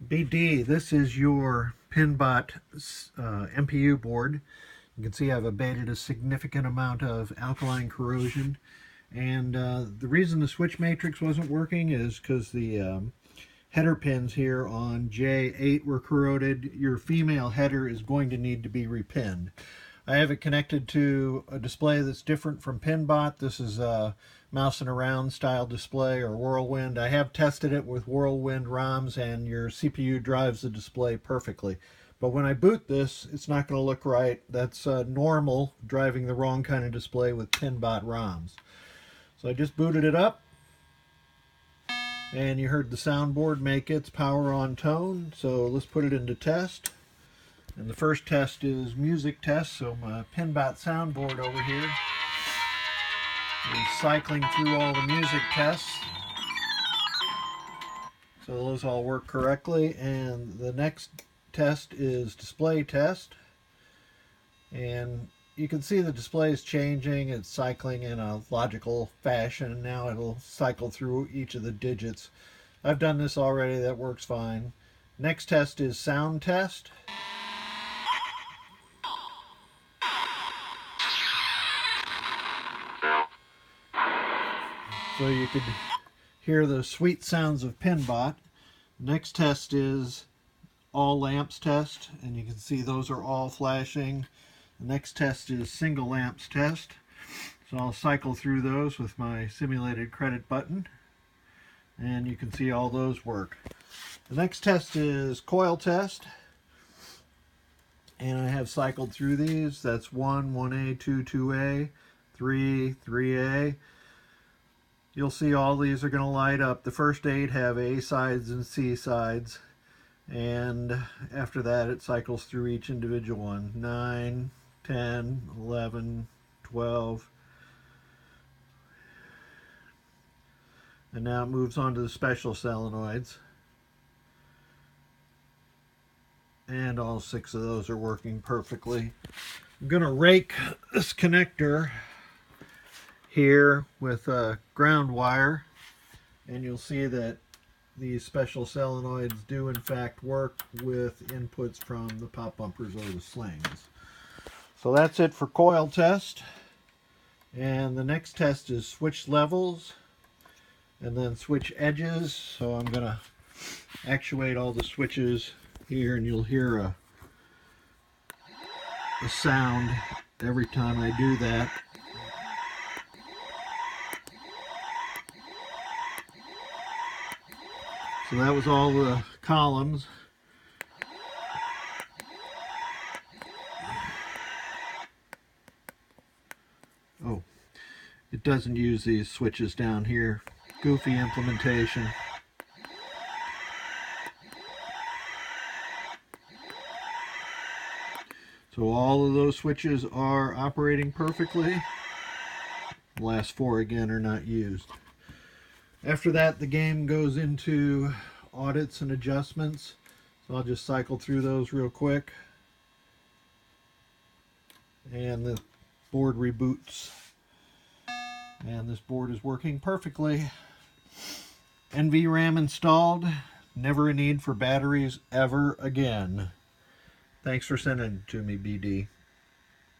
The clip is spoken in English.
BD, this is your PinBot MPU board. You can see I've abated a significant amount of alkaline corrosion. And the reason the switch matrix wasn't working is because the header pins here on J8 were corroded. Your female header is going to need to be repinned. I have it connected to a display that's different from PinBot. This is a mouse and around style display, or Whirlwind. I have tested it with Whirlwind ROMs and your CPU drives the display perfectly. But when I boot this, it's not going to look right. That's normal, driving the wrong kind of display with PinBot ROMs. So I just booted it up, and you heard the soundboard make its power on tone. So let's put it into test. And the first test is music test, so my PinBot soundboard over here is cycling through all the music tests. So those all work correctly. And the next test is display test. And you can see the display is changing. It's cycling in a logical fashion. Now it'll cycle through each of the digits. I've done this already. That works fine. Next test is sound test. So you could hear the sweet sounds of PinBot. Next test is all lamps test, and you can see those are all flashing. The next test is single lamps test. So I'll cycle through those with my simulated credit button, and you can see all those work. The next test is coil test, and I have cycled through these. That's 1, 1A, 2, 2A, 3, 3A. You'll see all these are going to light up. The first 8 have A sides and C sides, and after that it cycles through each individual one. 9, 10, 11, 12, and now it moves on to the special solenoids, and all 6 of those are working perfectly. I'm going to rake this connector here with a ground wire, and you'll see that these special solenoids do in fact work with inputs from the pop bumpers or the slings. So that's it for coil test. And the next test is switch levels and then switch edges. So I'm going to actuate all the switches here, and you'll hear a sound every time I do that. So that was all the columns. Oh, it doesn't use these switches down here. Goofy implementation. So all of those switches are operating perfectly. The last 4 again are not used. After that, the game goes into audits and adjustments. So I'll just cycle through those real quick. And the board reboots. And this board is working perfectly. NVRAM installed. Never a need for batteries ever again. Thanks for sending it to me, BD.